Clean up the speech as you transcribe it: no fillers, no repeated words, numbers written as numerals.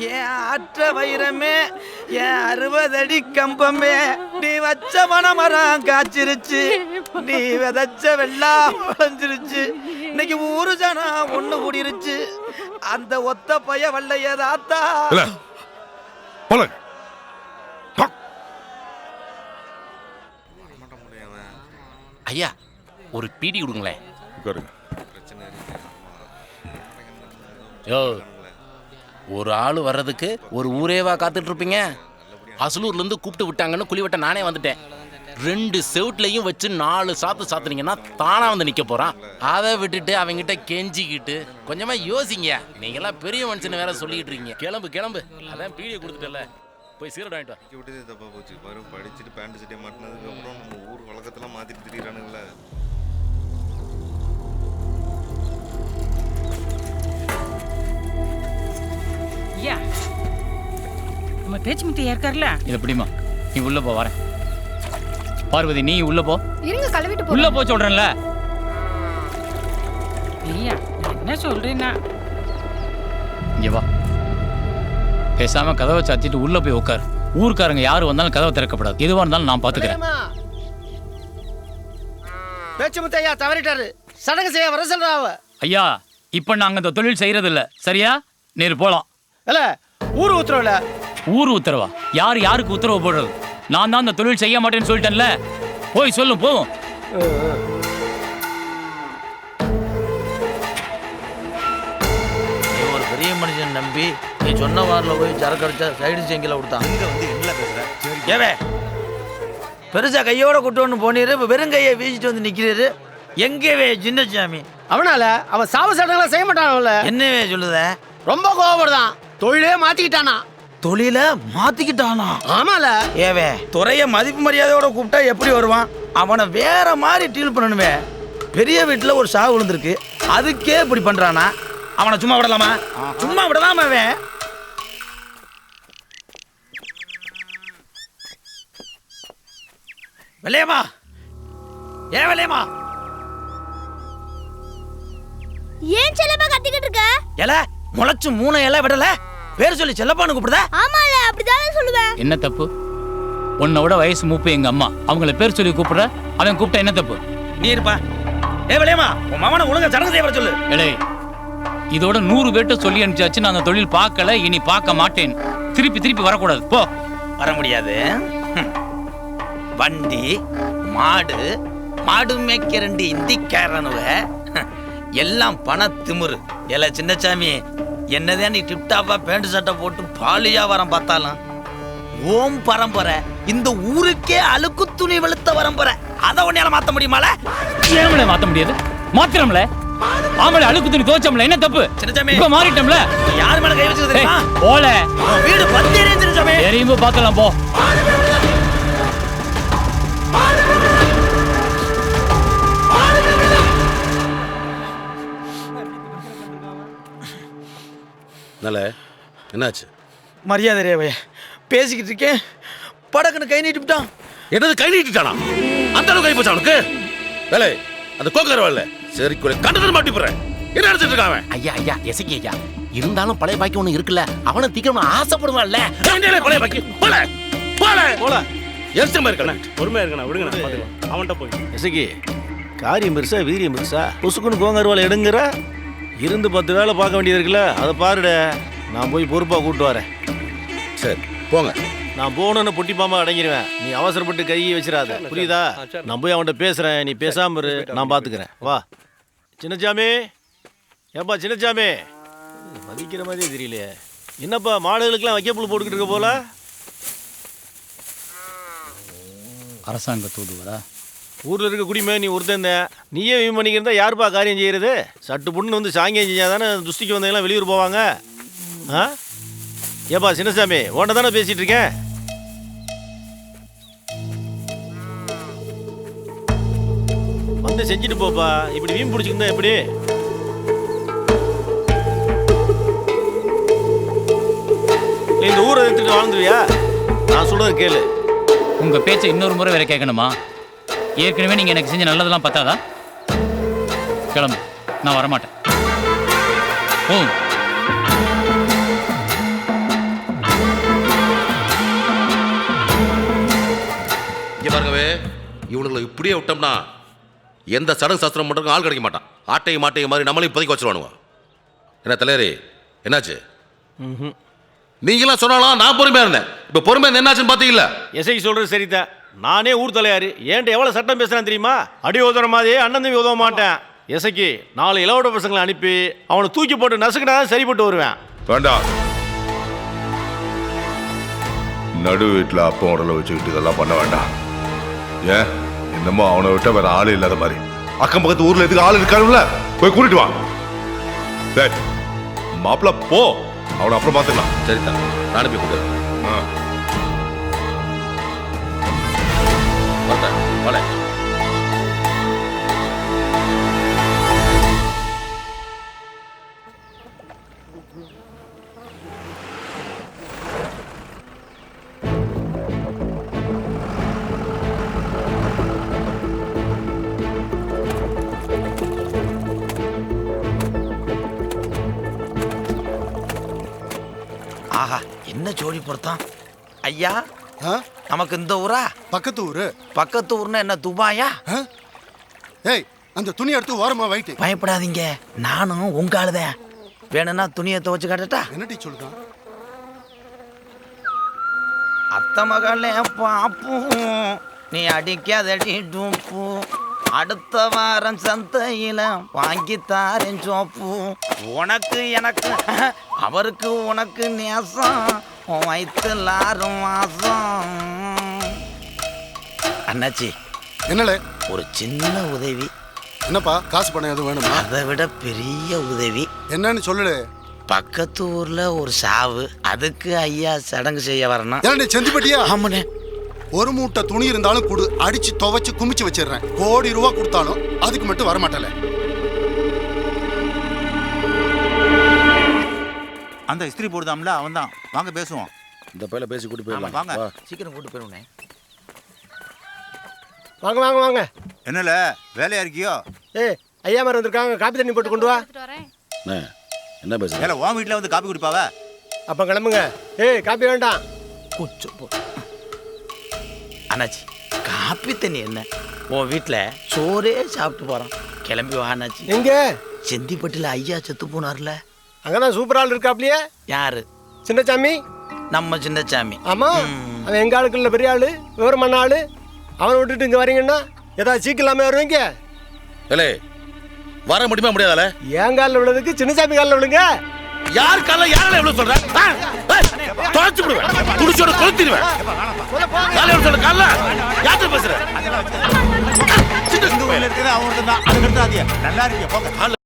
என் ஆற்ற வைரமே, என் 60 அடி கம்பமே, நீ வச்ச மனமரம் காய்ச்சிருச்சு, நீ விதைச்ச வெள்ளம் விளைஞ்சிருச்சு, இன்னைக்கு ஊரு ஜனா ஒண்ணு கூடிருச்சு, அந்த ஒத்த பைய வல்லைய தாத்தா. ஐயா ஒரு பீடி கொடுங்களேன். யோ, ஒரு ஆள் வர்றதுக்கு ஒரு ஊரேவா காத்துட்டு இருப்பீங்க? அசலூர்ல இருந்து கூப்பிட்டு விட்டாங்கன்னு குழிவட்ட நானே வந்துட்டேன். 2 செவுட்லையும் வச்சு 4 சாத்துனீங்கன்னா தானா வந்து நிக்க போறான். அதை விட்டுட்டு அவங்கிட்ட கெஞ்சிக்கிட்டு கொஞ்சமா யோசிங்க. நீங்கெல்லாம் பெரிய மனுஷன் வேற சொல்லிக்கிட்டு இருக்கீங்க. கிளம்பு. அதான் பீடியை கொடுத்துட்டல, போய் சீரட் வாங்கிட்டு வா. விட்டதே தப்பா போச்சு. வரும் படிச்சுட்டு பேண்ட் சட்டை மாட்டினதுக்கு அப்புறம் நம்ம ஊர் வழக்கத்தெல்லாம் மாத்திட்டு திரியிறானுங்களே. ஐயா, நம்ம பேச்சு முட்டையா இருக்கார்ல, இதை பிடிமா. நீ உள்ள போ, வரேன். பார்வதி நீ உள்ள போ. இருங்க, கழுவிட்டு உள்ள போ சொல்றேன்ல. ஐயா என்ன சொல்றேன்னா, இங்க வா. பேசாம கதவை சாத்திட்டு உள்ள போய் உட்காரு. ஊருக்காரங்க யாரு வந்தாலும் கதவை திறக்கப்படாது. எதுவா இருந்தாலும் நான் பாத்துக்கிறேன். பேச்சு முத்தையா தவறிட்டாரு, சடங்கு செய்ய வர சொல்றாவ. ஐயா, இப்ப நாங்க இந்த தொழில் செய்யறது இல்ல, சரியா? நேரு போலாம். இல்ல ஊரு உத்தரவுல. ஊரு உத்தரவா? யாருக்கு உத்தரவு போடுறது? நான் தான் இந்த தொழில் செய்ய மாட்டேன்னு சொல்லிட்டேன்ல. போய் சொல்லும் போவோம். ஒரு பெரிய மனுஷன் நம்பி நீ சொன்ன வாரில் போய் சரக்கு அடிச்சா சைடு செங்கில கொடுத்தான். இங்க வந்து என்ன பேசுற? ஏவே பெருசா கையோட கூட்டு ஒன்று போனீரு, இப்போ வெறுங்கையை வீசிட்டு வந்து நிற்கிறாரு. எங்கேவே சின்னசாமி? அவனால அவன் சாவ சட்டங்களை செய்ய மாட்டான். என்னவே சொல்லுத? ரொம்ப கோவப்படுதான். தொழிலே மாத்திக்கிட்டானா. தொழில மாத்திக்கிட்டானா? ஆமால. ஏவே துறைய மதிப்பு மரியாதையோட கூப்பிட்டா எப்படி வருவான்? அவனை வேற மாதிரி டீல் பண்ணணுமே. பெரிய வீட்டுல ஒரு சாவு விழுந்திருக்கு, அதுக்கே இப்படி பண்றானா? அவனை சும்மா விடலாமா? சும்மா விடலாமா? அவன் வெள்ளையம்மா, ஏன் வெள்ளையம்மா? ஏன் செல்லப்பா கத்திக்கிட்டு இருக்க? இல முளைச்சு 3 இலை விடல, பேர் சொல்லி செல்லப்பான்னு கூப்பிடுத? ஆமால, அப்படிதானே சொல்லுவேன். என்ன தப்பு? உன்னோட வயசு மூப்பு எங்க அம்மா, அவங்கள பேர் சொல்லி கூப்பிடுற. அவன் கூப்பிட்டா என்ன தப்பு? நீ இருப்பா. ஏ வெள்ளையம்மா, உன் மவனை ஒழுங்கா சடங்கு செய்ய வர சொல்லு. எலே, இதோட 100 பேர்ட்ட சொல்லி அனுப்பிச்சாச்சு. நான் அந்த தொழில் பார்க்கல, இனி பார்க்க மாட்டேன். திருப்பி வரக்கூடாது. போ. வர முடியாது. வண்டி மாடு மேய்க்க 2 இந்திக்காரனுவ எல்லாம் பண திமுரு. ஏல சின்னசாமி, என்னதான் நீ டிப்டாப்பா பேண்ட் சட்டை போட்டு பாலியா வரம் பார்த்தாலும் ஓம் பரம்பரை இந்த ஊருக்கே அழுக்கு துணி வெளுத்த பரம்பரை. அதை உன்னையால மாத்த முடியுமால? ஏமல மாத்த முடியாது. மாத்திரம்ல ஆமல அழுக்கு துணி தோச்சம்ல. என்ன தப்பு? சின்னசாமி இப்ப மாறிட்டோம்ல. யார் மேல கை வச்சது தெரியுமா? போல வீடு பத்திரே. சின்னசாமி தெரியும்போ பார்க்கலாம். போ. என்னாச்சு? மரியாதை ரேவைய பேசிக்கிட்டு இருக்கேன், படக்குன்னு கை நீட்டிவிட்டான். என்னது கை நீட்டிட்டானா? அந்த அளவு கை போச்சா அவனுக்கு? வேலை அந்த கோக்கரவல்ல சரி கண்டதன் மாட்டி போறேன். என்ன நினைச்சிட்டு இருக்கான்? ஐயா எசக்கி ஐயா, இருந்தாலும் பழைய பாக்கி ஒண்ணு இருக்குல்ல, அவனை தீக்கணும் ஆசைப்படுவான்ல. பழைய பாக்கி போல எரிச்சமா இருக்கணும். பொறுமையா இருக்கணும், விடுங்க. அவன்கிட்ட போய் எசக்கி, காரியம் பெருசா வீரியம் பெருசா? புசுக்குன்னு கோங்கருவால எடுங்கிற. இருந்து 10 வேலை பார்க்க வேண்டியது இருக்குல்ல, அதை பாருட. நான் போய் பொறுப்பா கூப்பிட்டு வரேன். சரி போங்க. நான் போகணுன்னு பொட்டி பாம்பா அடங்கிடுவேன். நீ அவசரப்பட்டு கையை வச்சிடாத, புரியுதா? நான் போய் அவன்கிட்ட பேசுறேன், நீ பேசாம இரு, நான் பாத்துக்கிறேன். வா சின்னசாமி. ஏப்பா சின்னசாமி, மதிக்கிற மாதிரியே தெரியலையே. என்னப்பா மாடுகளுக்கெல்லாம் வைக்கப்புல் போட்டுக்கிட்டு இருக்க போல? அரசாங்க தூதுவரா? ஊரில் இருக்க குடிமை நீ ஒருத்தன். நீயே வீண் பண்ணிக்கிறதா யாருப்பா காரியம் செய்கிறது? சட்டு புண்ணு வந்து சாங்கியம் செஞ்சால் தானே துஷ்டிக்கு வந்தவங்களாம் வெளியூர் போவாங்க. ஆ ஏப்பா சின்னசாமி, உன்ட்ட தானே பேசிகிட்டு இருக்கேன். வந்து செஞ்சுட்டு போப்பா. இப்படி வீண் பிடிச்சிருந்தா எப்படி? இந்த ஊரை எடுத்துட்டு வாழ்ந்துருவியா? நான் சொல்றது கேளு. உங்க பேச்சை இன்னொரு முறை வேற கேட்கணுமா? ஏற்கனவே நீங்க எனக்கு செஞ்ச நல்லதெல்லாம் பத்தாதா? கிளம்பு, நான் வரமாட்டேன். ஓ இவங்களை இப்படியே விட்டோம்னா எந்த சடங்கு சாஸ்திரம் பண்ணுறதுக்கு ஆள் கிடைக்க மாட்டான். ஆட்டையும் மாட்டையும் மாதிரி நம்மளையும் இப்போதைக்கு வச்சுருவானுவா. என்ன தலைவரே, என்னாச்சு? நீங்களாம் சொன்னாலும் நான் பொறுமையாக இருந்தேன். இப்போ பொறுமை என்னாச்சுன்னு பார்த்தீங்களா? எஸ்ஐ சொல்றது சரிதான். நானே ஊர் தலையாரு. ஏன்ட்டு எவ்வளோ சட்டம் பேசுறேன் தெரியுமா? அடி உதற மாதிரி அண்ணன் தம்பி உதவ மாட்டேன். எஸ்ஐக்கு 4 இளவோட பசங்களை அனுப்பி அவனை தூக்கி போட்டு நசுக்கினா தான் சரிப்பட்டு வருவேன். வேண்டாம். நடு வீட்டில் அப்பா உடலை வச்சுக்கிட்டு இதெல்லாம் பண்ண வேண்டாம். ஏன் என்னமோ அவனை விட்ட வேற ஆள் இல்லாத மாதிரி. அக்கம் பக்கத்து ஊர்ல எதுக்கு ஆள் இருக்காருல்ல, போய் கூட்டிட்டு வா. மாப்பிள்ள போ, அவனை அப்புறம் பார்த்துக்கலாம். சரிதான், நானும் போய் கூட்டு வரேன். ஆஹா, என்ன ஜோடி பொருத்தம் ஐயா. நமக்கு இந்த ஊரா? பக்கத்து ஊரு. பக்கத்து ஊர்னா என்ன, துபாயா? ஏய், அந்த துணி எடுத்து ஓரமா வைட்டு. பயப்படாதீங்க, நானும் உங்க ஆளுதான். வேணும்னா துணியை துவச்சு காட்டட்டா? என்னடி சொல்லுதான்? அத்த மகளே பாப்போம், நீ அடிக்காதடி டூப்பு. அடுத்த வாரம் சந்தையில வாங்கி தாரேன் சோப்பு. உனக்கு எனக்கு அவருக்கு உனக்கு நேசம், வயிற்றுல 6 மாசம். அண்ணாச்சி, என்னல ஒரு சின்ன உதவி. என்னப்பா, காசு பணம் எதுவும் வேணுமா? அதை விட பெரிய உதவி. என்னன்னு சொல்லு. பக்கத்து ஊர்ல ஒரு சாவு, அதுக்கு ஐயா சடங்கு செய்ய வரணும். என்னடி செந்திப்பட்டியா? ஆமாண்ணே. ஒரு மூட்டை துணி இருந்தாலும் கொடு, அடிச்சு துவைச்சு குமிச்சு வச்சிடுறேன். கோடி ரூபா கொடுத்தாலும் அதுக்கு மட்டும் வர மாட்டல. அந்த இஸ்திரி போடுதாம்ல, அவன் தான். வாங்க பேசுவோம். இந்த பையில பேசி கூட்டி போயிடலாம். வாங்க, சீக்கிரம் கூட்டு போயிருவனே. வாங்க வாங்க வாங்க. என்னல வேலையா இருக்கியோ? ஏய், ஐயா மாதிரி வந்திருக்காங்க, காப்பி தண்ணி போட்டு கொண்டு வா. என்ன பேசுறேன்? ஏல, உன் வீட்டில் வந்து காப்பி குடிப்பாவ? அப்போ கிளம்புங்க. ஏய், காப்பி வேண்டாம். கொஞ்சம் போ. அண்ணாச்சி, காப்பி தண்ணி என்ன, உன் வீட்டில் சோறே சாப்பிட்டு போகிறான். கிளம்பி வா அண்ணாச்சி. எங்க? செந்திப்பட்டியில் ஐயா செத்து போனார்ல, அங்கதான் சூப்பர் ஆள் இருக்காப்லையே. யாரு? சின்னசாமி. நம்ம சின்னசாமி. ஆமா, அவன் எங்க ஆளுக்குள்ள பெரிய ஆளு, விவரமான ஆளு. அவனை விட்டுட்டு இங்க வரீங்கன்னா ஏதாவது சீக்கிரமே வருவீங்க. ஏலே, வர முடியுமா முடியாதால? என் காலில் விழுதுக்கு சின்னசாமி காலில் விழுங்க. யார் கால யாரால எவ்வளவு சொல்ற? தொலைச்சு விடுவேன், குடிச்சோட கொளுத்திடுவேன். கால எவ்வளவு சொல்ற? கால யார்கிட்ட பேசுற? சின்ன இருக்குது அவன் தான். அதுக்கு அடுத்து நல்லா இருக்கு. போங்க.